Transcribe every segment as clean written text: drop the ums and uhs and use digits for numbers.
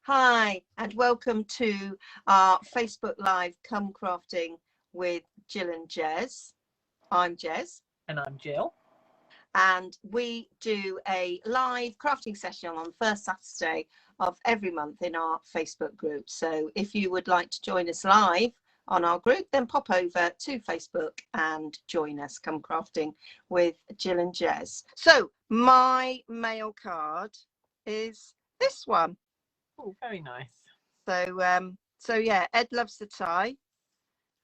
Hi, and welcome to our Facebook Live Come Crafting with Jill and Jez. I'm Jez. And I'm Jill. And we do a live crafting session on the first Saturday of every month in our Facebook group. So if you would like to join us live on our group, then pop over to Facebook and join us. Come Crafting with Jill and Jez. So my mail card is this one. Oh, very nice. So yeah, Ed loves the tie,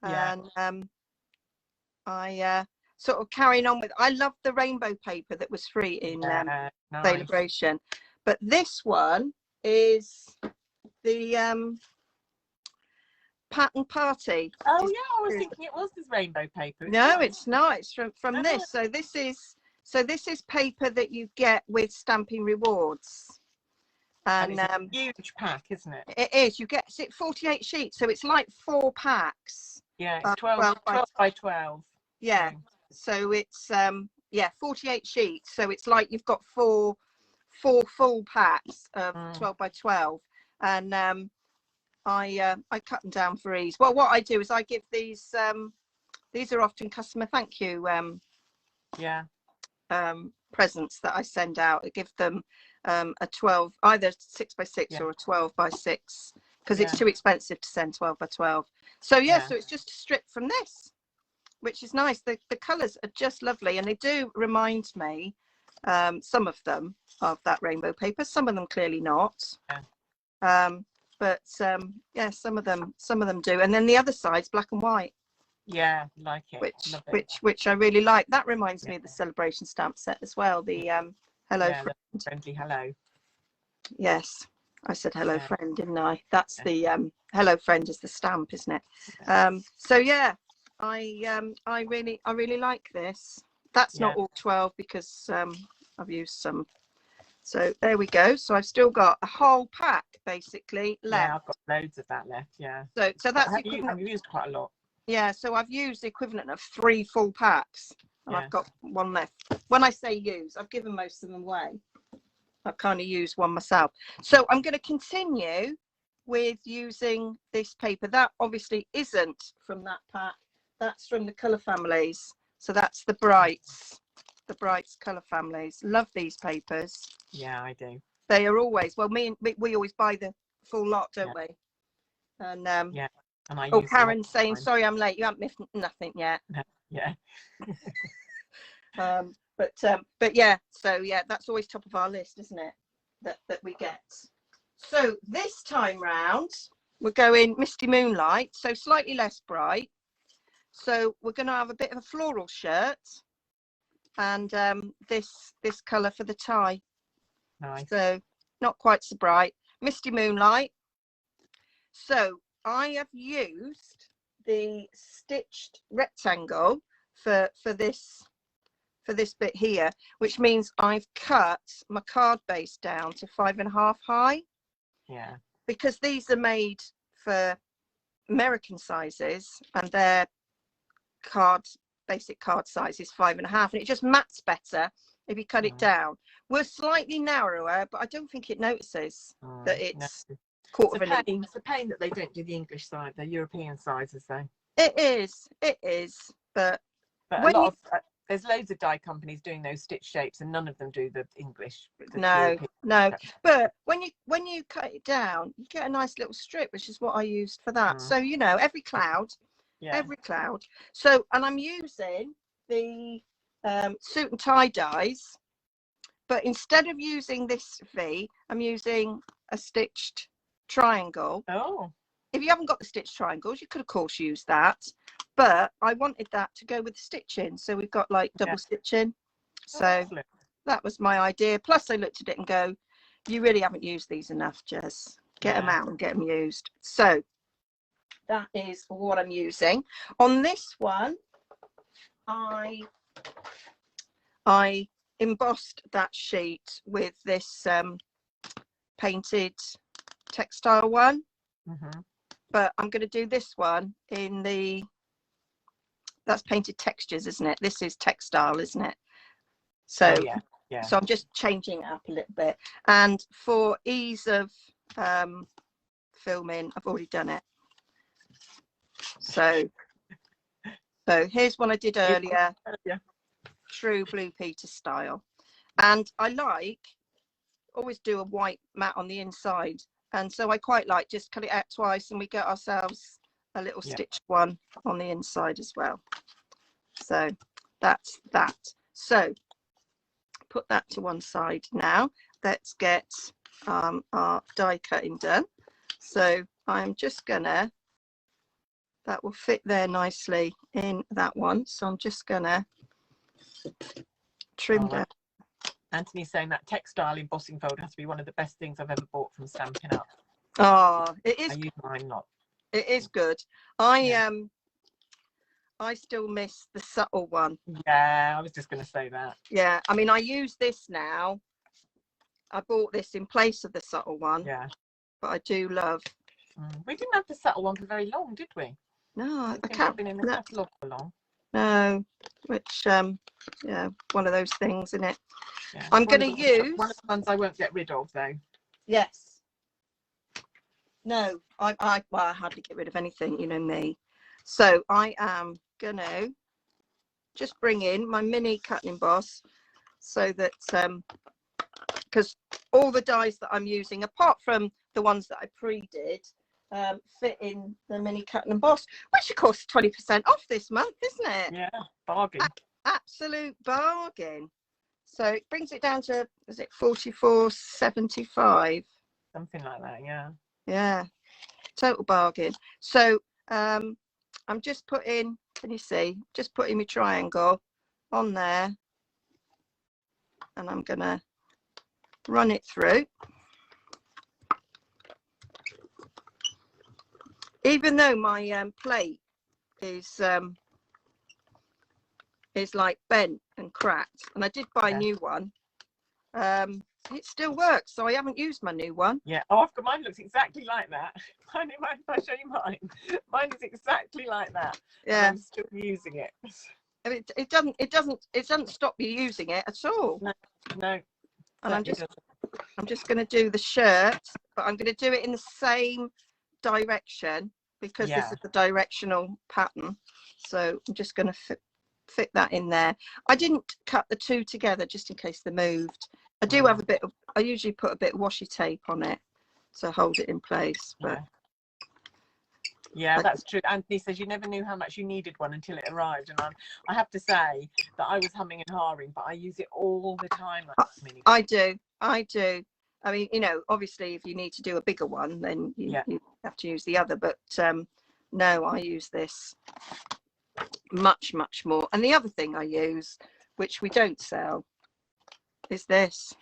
Yeah. and I sort of carrying on with. I love the rainbow paper that was free in nice. Celebration, but this one is the pattern party. Oh yeah, I was thinking it was this rainbow paper. No, it's not. It's from this. So this is paper that you get with Stamping Rewards. And it's a huge pack, isn't it? It is. You get 48 sheets, so it's like 4 packs. Yeah, it's 12 by 12. Yeah. So it's 48 sheets. So it's like you've got four full packs of 12 by 12, and I cut them down for ease. Well, what I do is I give these are often customer thank you presents that I send out. I give them a 12, either 6 by 6 or a 12 by 6, because it's too expensive to send 12 by 12. So so it's just a strip from this, which is nice. The colours are just lovely, and they do remind me, some of them, of that rainbow paper. Some of them clearly not. But some of them do. And then the other side's black and white. Yeah, like it. Which I really like. That reminds me of the Celebration stamp set as well. The Hello Friend. Friendly hello. Yes, I said hello friend, didn't I? That's the Hello Friend is the stamp, isn't it? So yeah, I really like this. That's not all 12 because I've used some. So there we go. So I've still got a whole pack basically left. Yeah, I've got loads of that left. Yeah. So that's I've used quite a lot. Yeah, so I've used the equivalent of 3 full packs, and I've got one left. When I say use, I've given most of them away. I've kind of used one myself. So I'm going to continue with using this paper. That obviously isn't from that pack. That's from the colour families. So that's the Brights colour families. Love these papers. Yeah, I do. They are always, well, we always buy the full lot, don't we? And And I Karen's saying, sorry, I'm late. You haven't missed nothing yet. Yeah. But yeah, so yeah, that's always top of our list, isn't it? That we get. So this time round, we're going Misty Moonlight, so slightly less bright. So we're going to have a bit of a floral shirt, and this colour for the tie. Nice. So not quite so bright. Misty Moonlight. So I have used the stitched rectangle for this bit here, which means I've cut my card base down to 5.5 high. Yeah. Because these are made for American sizes, and their basic card size is 5.5, and it just mats better if you cut it down. We're slightly narrower, but I don't think it notices that it's quarter of an inch. It's a pain that they don't do the English side, the European sizes though. It is, but there's loads of dye companies doing those stitch shapes, and none of them do the English. No. But when you cut it down, you get a nice little strip, which is what I used for that. So every cloud. So, and I'm using the suit and tie dyes, but instead of using this V, I'm using a stitched triangle. Oh. If you haven't got the stitched triangles, you could of course use that, but I wanted that to go with the stitching, so we've got like double stitching. So that was my idea. Plus I looked at it and go, you really haven't used these enough, Jess. Get them out and get them used. So that is what I'm using. On this one, I embossed that sheet with this painted textile one. But I'm going to do this one in that's painted textures, isn't it? This is textile, isn't it? So so I'm just changing it up a little bit, and for ease of filming. I've already done it. So here's one I did earlier. True Blue Peter style. And I always do a white mat on the inside. And so I quite like just cut it out twice and we get ourselves a little stitched one on the inside as well. So that's that. So put that to one side now. Let's get our die cutting done. So I'm just gonna, that will fit there nicely in that one. So I'm just gonna trim down. Anthony's saying that textile embossing folder has to be one of the best things I've ever bought from Stampin' Up. Oh, it is. I use mine not. It is good. I still miss the subtle one. Yeah, I was just going to say that. Yeah, I mean, I use this now. I bought this in place of the subtle one. Yeah. But I do love. We didn't have the subtle one for very long, did we? No, I can't. Been in the catalogue for long. No, which yeah, one of those things, isn't it? Yeah. I'm going to use one of the ones I won't get rid of, though. Yes. No, I hardly get rid of anything, you know me. So I am going to just bring in my mini cut and emboss so that because all the dies that I'm using, apart from the ones that I pre-did, fit in the mini cut and emboss, which of course is 20% off this month, isn't it? Yeah, bargain. Absolute bargain. So it brings it down to, is it 44.75? Something like that, yeah. Yeah, total bargain. So I'm just putting, can you see, just putting my triangle on there, and I'm gonna run it through. Even though my plate is like bent and cracked, and I did buy a new one, it still works, so I haven't used my new one. Yeah. Oh, I've got mine. Looks exactly like that. Mine, if I show you mine, mine is exactly like that. Yeah. I'm still using it. I mean, it doesn't stop you using it at all. No. And I'm just going to do the shirt, but I'm going to do it in the same direction because this is the directional pattern. So I'm just going to fit that in there. I didn't cut the two together just in case they moved. I do have a bit of, I usually put a bit of washi tape on it to hold it in place. But yeah, that's true. Anthony says you never knew how much you needed one until it arrived, and I have to say that I was humming and hawing, but I use it all the time. I do. I mean, you know, obviously if you need to do a bigger one, then you have to use the other, but no, I use this much more. And the other thing I use, which we don't sell, is this.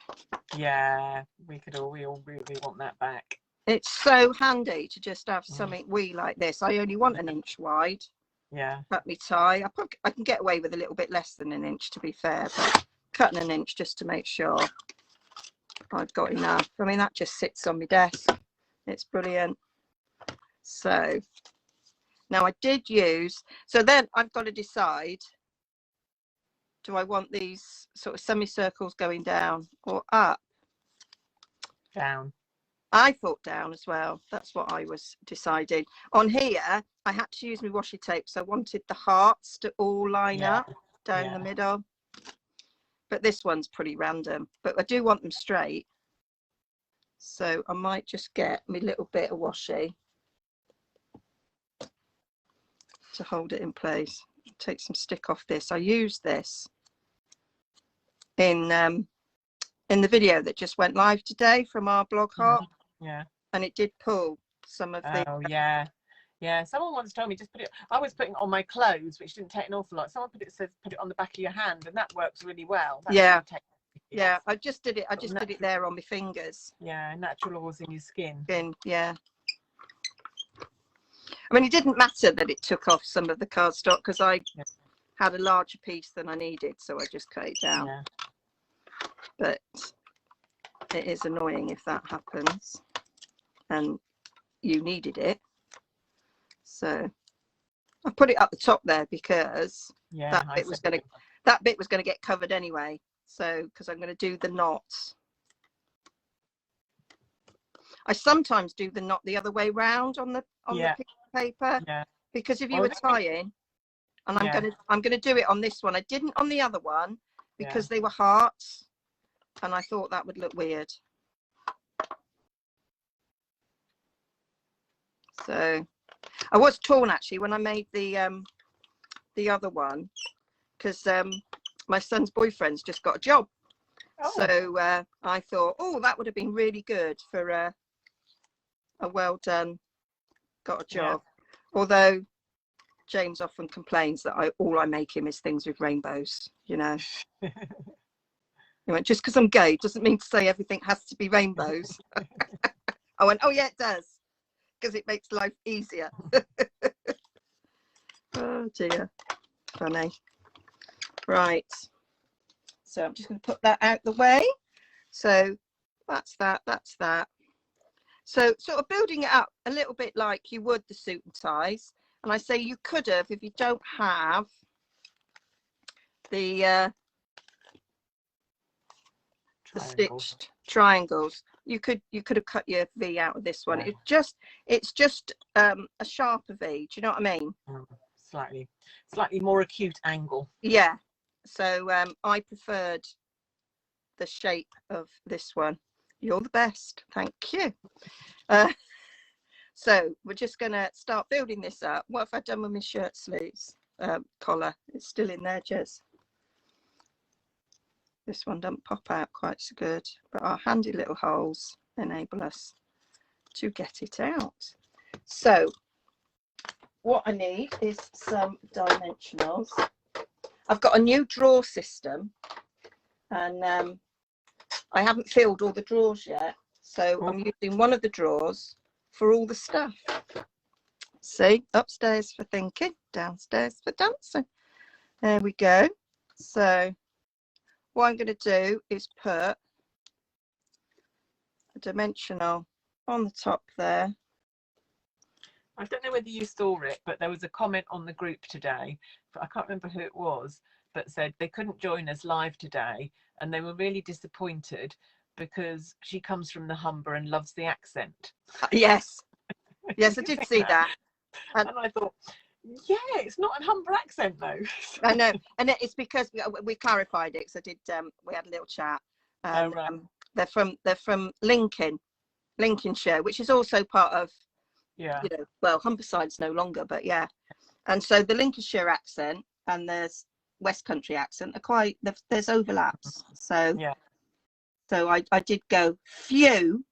Yeah, we all really want that back. It's so handy to just have something wee like this. I only want an inch wide. Yeah. Cut me tie. I can get away with a little bit less than an inch, to be fair, but cutting an inch just to make sure I've got enough. I mean, that just sits on my desk. It's brilliant. So now I did use, so then I've got to decide, do I want these sort of semicircles going down or up? Down. I thought down as well. That's what I was deciding. On here, I had to use my washi tape, so I wanted the hearts to all line up down the middle. But this one's pretty random. But I do want them straight. So I might just get my little bit of washi to hold it in place. Take some stick off this. I used this in the video that just went live today from our blog hop. Yeah. And it did pull some of the. Oh yeah. Yeah. Someone once told me just put it. I was putting it on my clothes, which didn't take an awful lot. Someone put it on the back of your hand, and that works really well. Yeah. I just did it. I just did it there on my fingers. Yeah. Natural oils in your skin. Yeah. I mean, it didn't matter that it took off some of the cardstock because I had a larger piece than I needed, so I just cut it down. Yeah. But it is annoying if that happens and you needed it. So I put it up the top there because that bit was going to get covered anyway. So because I'm going to do the knots. I sometimes do the knot the other way round on the piece of paper, because if you were tying, and I'm gonna do it on this one. I didn't on the other one because they were hearts, and I thought that would look weird. So I was torn actually when I made the other one, because my son's boyfriend's just got a job. So I thought, oh, that would have been really good for a well done, got a job. Although James often complains that all I make him is things with rainbows, you know. He went, just because I'm gay doesn't mean to say everything has to be rainbows. I went, oh yeah, it does, because it makes life easier. Oh dear, funny. Right, so I'm just going to put that out the way. So that's that, that's that. So sort of building it up a little bit like you would the suit and ties. And I say you could have, if you don't have the stitched triangles, you could have cut your V out of this one. It's just a sharper V. Do you know what I mean? Slightly more acute angle. Yeah. So I preferred the shape of this one. You're the best. Thank you. So we're just going to start building this up. What have I done with my shirt sleeves? Collar. It's still in there, Jez. This one doesn't pop out quite so good, but our handy little holes enable us to get it out. So what I need is some dimensionals. I've got a new drawer system, and I haven't filled all the drawers yet. So I'm using one of the drawers for all the stuff. See, upstairs for thinking, downstairs for dancing. There we go. So what I'm going to do is put a dimensional on the top there. I don't know whether you saw it, but there was a comment on the group today. I can't remember who it was, but said they couldn't join us live today, and they were really disappointed because she comes from the Humber and loves the accent. Yes, yes, I did see that. And I thought, yeah, it's not an Humber accent though. I know, and it's because we clarified it. So I did. We had a little chat. And, right. They're from Lincolnshire, which is also part of. Yeah. You know, well, Humberside's no longer, but yeah. And so the Lincolnshire accent and there's West Country accent are quite. There's overlaps. So yeah. So I did go phew,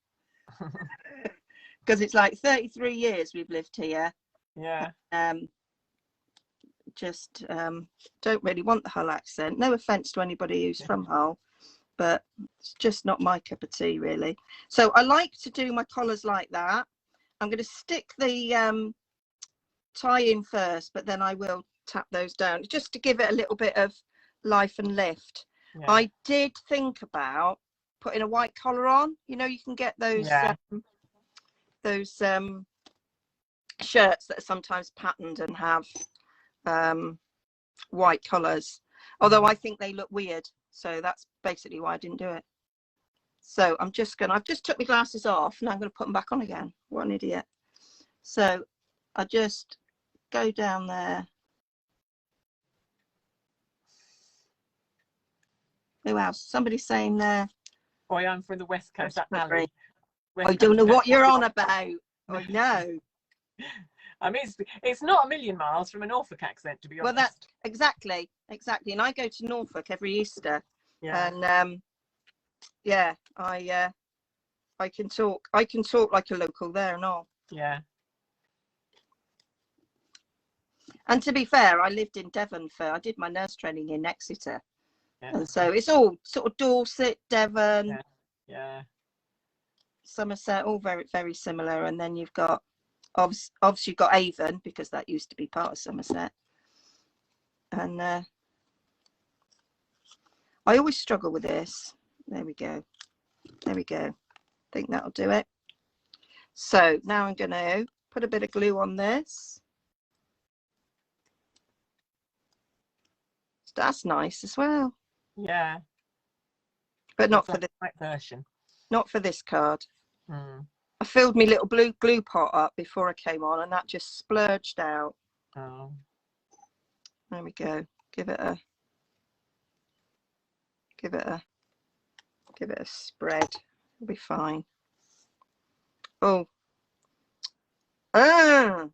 because it's like 33 years we've lived here. Yeah. Just don't really want the Hull accent. No offence to anybody who's from Hull, but it's just not my cup of tea, really. So I like to do my collars like that. I'm going to stick the tie in first, but then I will tap those down just to give it a little bit of life and lift. Yeah. I did think about putting a white collar on. You know, you can get those shirts that are sometimes patterned and have white collars, although I think they look weird, so that's basically why I didn't do it. So I've just took my glasses off, now I'm going to put them back on again. What an idiot. So I just go down there. Who else? Somebody's saying there. Boy, I'm from the West Coast. I don't know what you're on about. I know. I mean, it's not a million miles from a Norfolk accent, to be honest. Well, that's exactly. And I go to Norfolk every Easter. Yeah. And yeah, I can talk like a local there and all. Yeah. And to be fair, I lived in Devon I did my nurse training in Exeter. Yeah. And so it's all sort of Dorset, Devon, yeah. Somerset, all very, very similar. And then you've got obviously you've got Avon, because that used to be part of Somerset. And I always struggle with this. There we go. I think that'll do it. So now I'm going to put a bit of glue on this. That's nice as well. Yeah. But not for this version. Not for this card. I filled me little blue glue pot up before I came on, and that just splurged out. Oh. There we go. Give it a spread. It'll be fine. Oh. I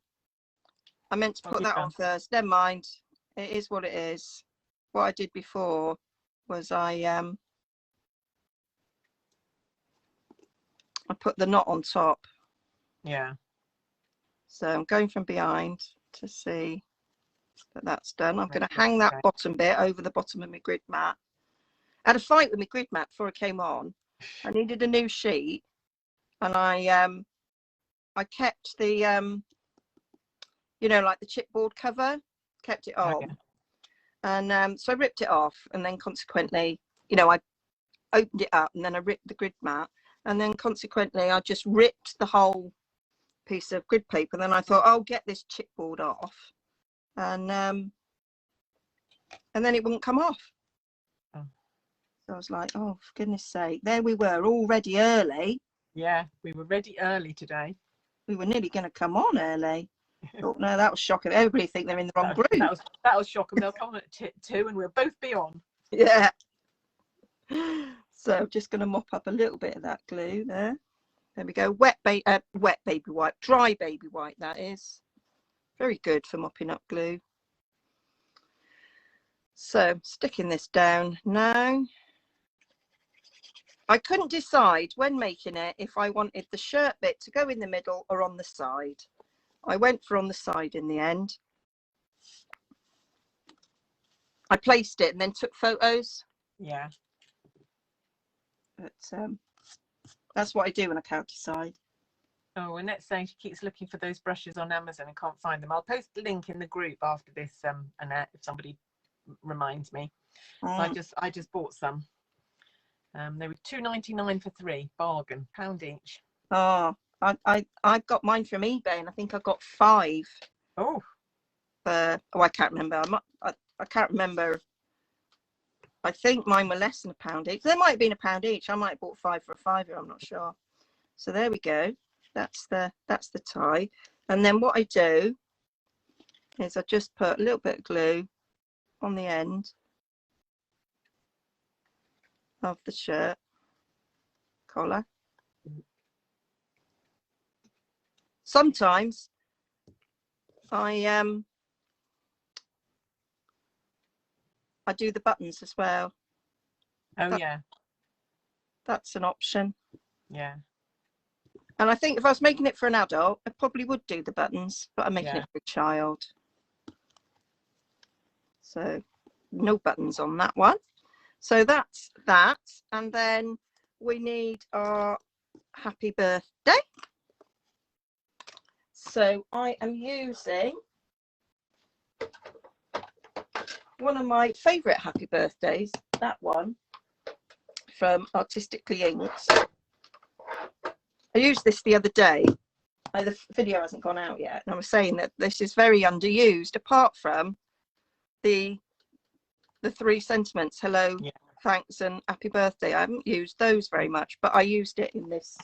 meant to put that on first. Never mind. It is what it is. What I did before was I put the knot on top. Yeah. So I'm going from behind to see that that's done. I'm going to hang that bottom bit over the bottom of my grid mat. I had a fight with my grid mat before I came on. I needed a new sheet, and I kept the you know, like the chipboard cover, kept it on. Okay. And so I ripped it off, and then consequently, you know, I opened it up, and then I ripped the grid mat, and then consequently I just ripped the whole piece of grid paper. And then I thought, I'll get this chipboard off, and then it wouldn't come off. Oh. So I was like, oh, for goodness sake. There we were, already early. Yeah, we were ready early today. We were nearly going to come on early. Oh, no, that was shocking. Everybody think they're in the wrong group. That was shocking. They'll come on at 2 and we'll both be on. Yeah. So I'm just going to mop up a little bit of that glue there. There we go. Wet baby wipe. Dry baby wipe, that is. Very good for mopping up glue. So sticking this down now. I couldn't decide when making it if I wanted the shirt bit to go in the middle or on the side. I went for on the side in the end. I placed it and then took photos. Yeah. But that's what I do when I can't decide. Oh, Annette's saying she keeps looking for those brushes on Amazon and can't find them. I'll post the link in the group after this, Annette, if somebody reminds me. So I just bought some. They were £2.99 for 3, bargain, £1 each. Oh, I got mine from eBay, and I think I got 5. Oh. I can't remember. I can't remember. I think mine were less than £1 each. There might have been £1 each. I might have bought 5 for a £5. I'm not sure. So there we go. That's the tie. And then what I do is I just put a little bit of glue on the end of the shirt collar. Sometimes I do the buttons as well. Oh, yeah. That's an option. Yeah. And I think if I was making it for an adult, I probably would do the buttons, but I'm making it for a child. So no buttons on that one. So that's that. And then we need our happy birthday. So I am using one of my favourite happy birthdays, that one from Artistically Inked. I used this the other day. The video hasn't gone out yet, and I was saying that this is very underused, apart from the 3 sentiments, hello, thanks, and happy birthday. I haven't used those very much, but I used it in this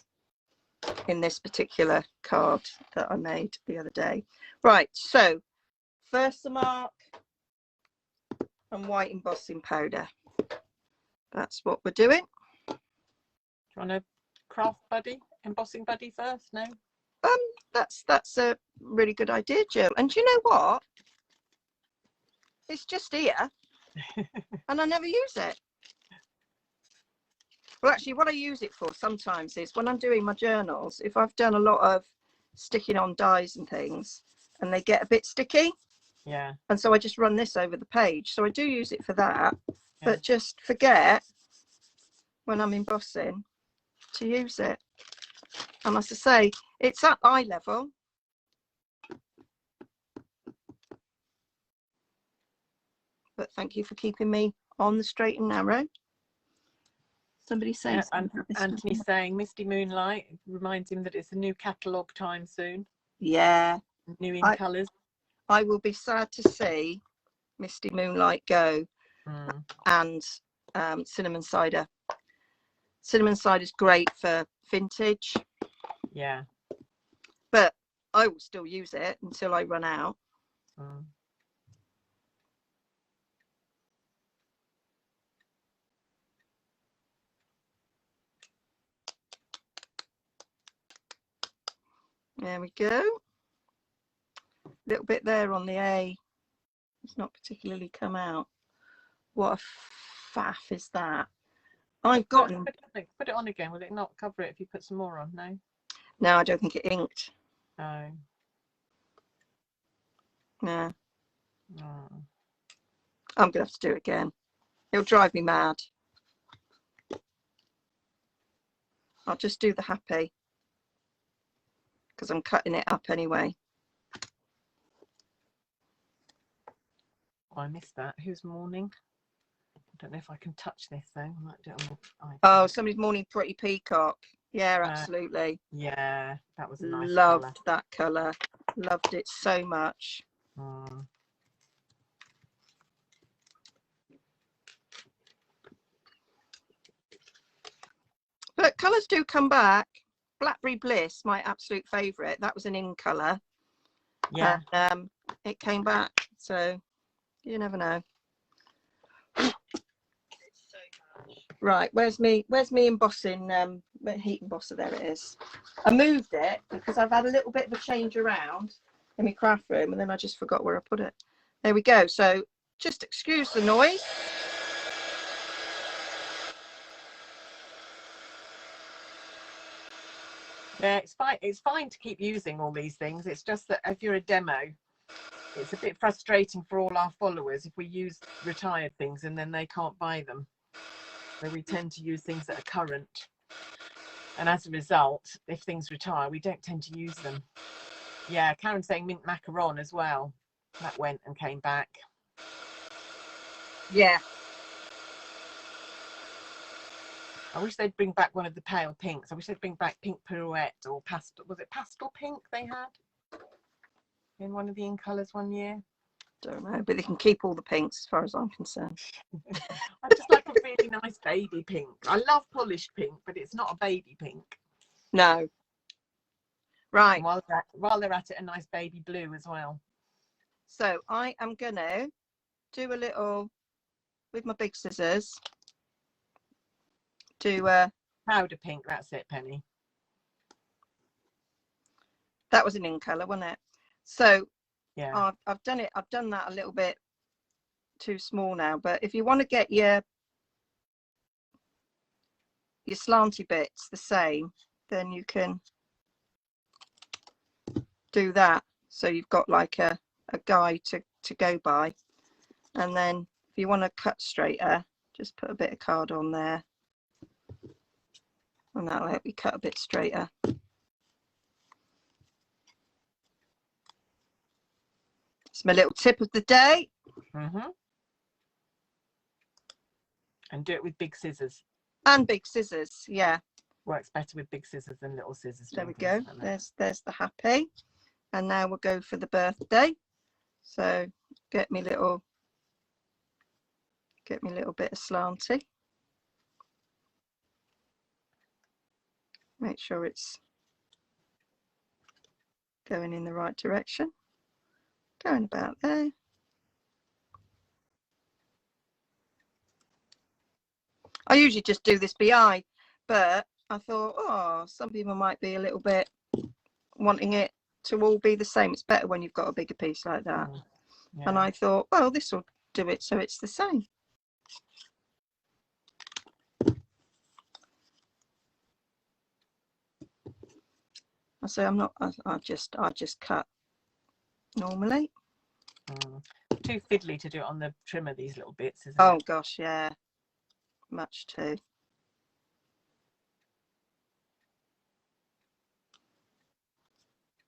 particular card that I made the other day. Right, so Versamark and white embossing powder. That's what we're doing. Do you want a craft buddy, embossing buddy first? No? That's a really good idea, Jill. And do you know what? It's just here, and I never use it. Well, actually, what I use it for sometimes is when I'm doing my journals, if I've done a lot of sticking on dies and things, and they get a bit sticky. Yeah. And so I just run this over the page. So I do use it for that, but just forget when I'm embossing to use it. And as I say, it's at eye level. But thank you for keeping me on the straight and narrow. Somebody saying Anthony's saying Misty Moonlight reminds him that it's a new catalogue time soon. Yeah. New in colours. I will be sad to see Misty Moonlight go. And Cinnamon Cider. Cinnamon Cider is great for vintage. Yeah. But I will still use it until I run out. There we go. A little bit there on the A. It's not particularly come out. What a faff is that? I've got put it on again. Will it not cover it if you put some more on? No. No, I don't think it inked. No. No. Oh. I'm gonna have to do it again. It'll drive me mad. I'll just do the happy because I'm cutting it up anyway. Oh, I missed that. Who's mourning? I don't know if I can touch this though. I might do it on the Oh, somebody's mourning Pretty Peacock. Yeah, absolutely. Yeah, that was a nice Loved colour. that colour. Loved it so much. But colours do come back. Blackberry Bliss, my absolute favourite. That was an in colour. Yeah. And, it came back. So you never know. Right, where's me embossing heat embosser? There it is. I moved it because I've had a little bit of a change around in my craft room and then I just forgot where I put it. There we go. So just excuse the noise. Yeah, it's fine to keep using all these things. It's just that if you're a demo, it's a bit frustrating for all our followers if we use retired things and then they can't buy them. So we tend to use things that are current. And as a result, if things retire, we don't tend to use them. Yeah, Karen's saying mint macaron as well. That went and came back. Yeah. I wish they'd bring back one of the pale pinks. I wish they'd bring back pink pirouette or pastel. Was it pastel pink they had in one of the in colours one year? Don't know, but they can keep all the pinks as far as I'm concerned. I just like a really nice baby pink. I love polished pink, but it's not a baby pink. No. Right. And while they're at it, a nice baby blue as well. So I am gonna do a little with my big scissors. Do powder pink. That's it, Penny. That was an in colour, wasn't it? So yeah, I've done it. I've done that a little bit too small now. But if you want to get your slanty bits the same, then you can do that. So you've got like a guide to go by. And then if you want to cut straighter, just put a bit of card on there. And that'll help you cut a bit straighter. It's my little tip of the day. And do it with big scissors. And big scissors, yeah. Works better with big scissors than little scissors. There we go. There's the happy. And now we'll go for the birthday. So get me little bit of slanty. Make sure it's going in the right direction. Going about there. I usually just do this BI, but I thought, oh, some people might be a little bit wanting it to all be the same. It's better when you've got a bigger piece like that. Yeah. And I thought, well, this will do it so it's the same. I say I'm not. I just cut normally. Too fiddly to do it on the trimmer. These little bits, isn't it? Oh gosh, yeah, much too.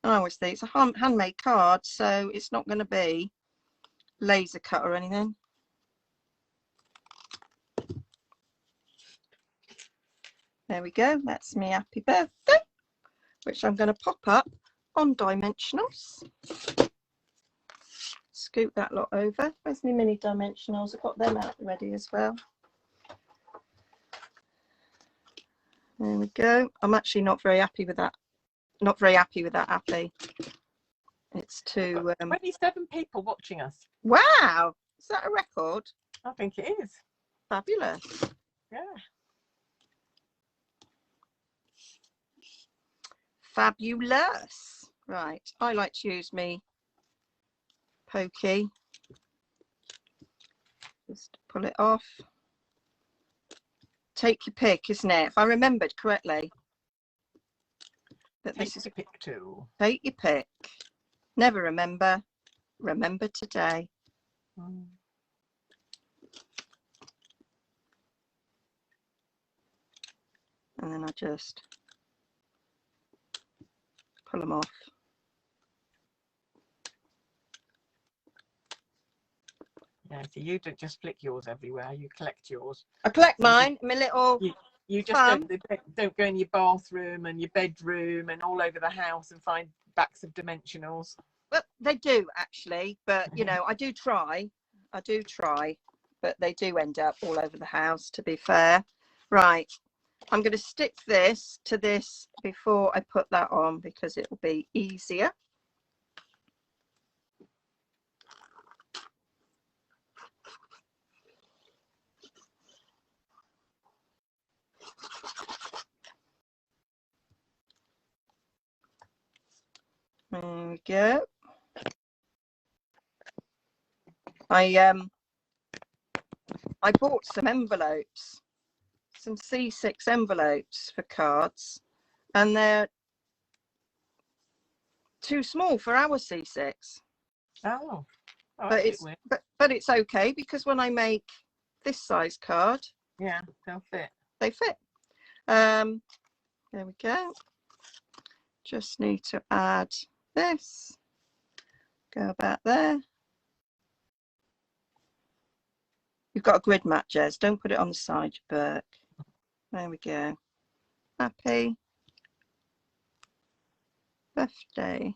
I always think it's a handmade card, so it's not going to be laser cut or anything. There we go. That's me happy birthday, which I'm going to pop up on dimensionals. Scoot that lot over. Where's my mini dimensionals? I've got them out ready as well. There we go. I'm actually not very happy with that not very happy with that happy. It's too 27 people watching us. Wow, is that a record? I think it is. Fabulous. Yeah. Fabulous. Right, I like to use me pokey. Just pull it off. Take your pick, isn't it? If I remembered correctly. That Take this is your pick too. Take your pick. Never remember. Remember today. Mm. And then I just pull them off. Yeah, so you don't just flick yours everywhere, you collect yours. I collect mine, my little you just don't go in your bathroom and your bedroom and all over the house and find backs of dimensionals. Well, they do actually, but you know, I do try, but they do end up all over the house, to be fair. Right, I'm going to stick this to this before I put that on because it will be easier. There we go. I bought some envelopes, some C6 envelopes for cards, and they're too small for our C6. Oh, but it's okay because when I make this size card, yeah, they'll fit. They fit. There we go. Just need to add this. Go about there. You've got a grid mat, Jez. Don't put it on the side, you Burke. There we go. Happy birthday.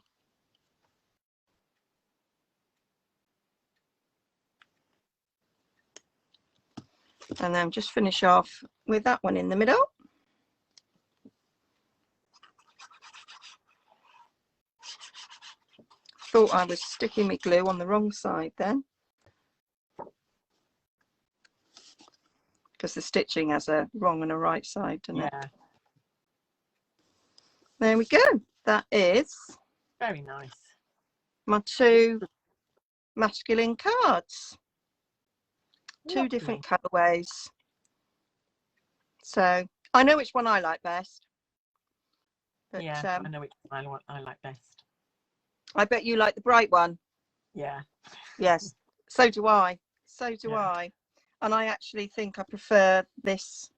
And then just finish off with that one in the middle. Thought I was sticking my glue on the wrong side then, because the stitching has a wrong and a right side, doesn't it? Yeah. There we go. That is very nice. My two masculine cards. Two Lovely. different colourways. So I know which one I like best. But, yeah, I know which one I like best. I bet you like the bright one. Yeah. Yes, so do I. So do I. And I actually think I prefer this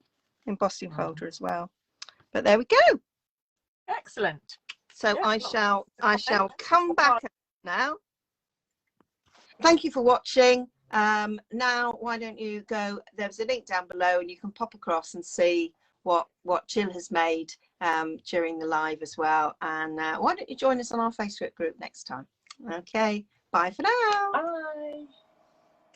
embossing folder as well. But there we go. Excellent. So I shall come back now. Thank you for watching. Now why don't you go, there's a link down below and you can pop across and see what Jill has made during the live as well. And why don't you join us on our Facebook group next time? Okay, bye for now.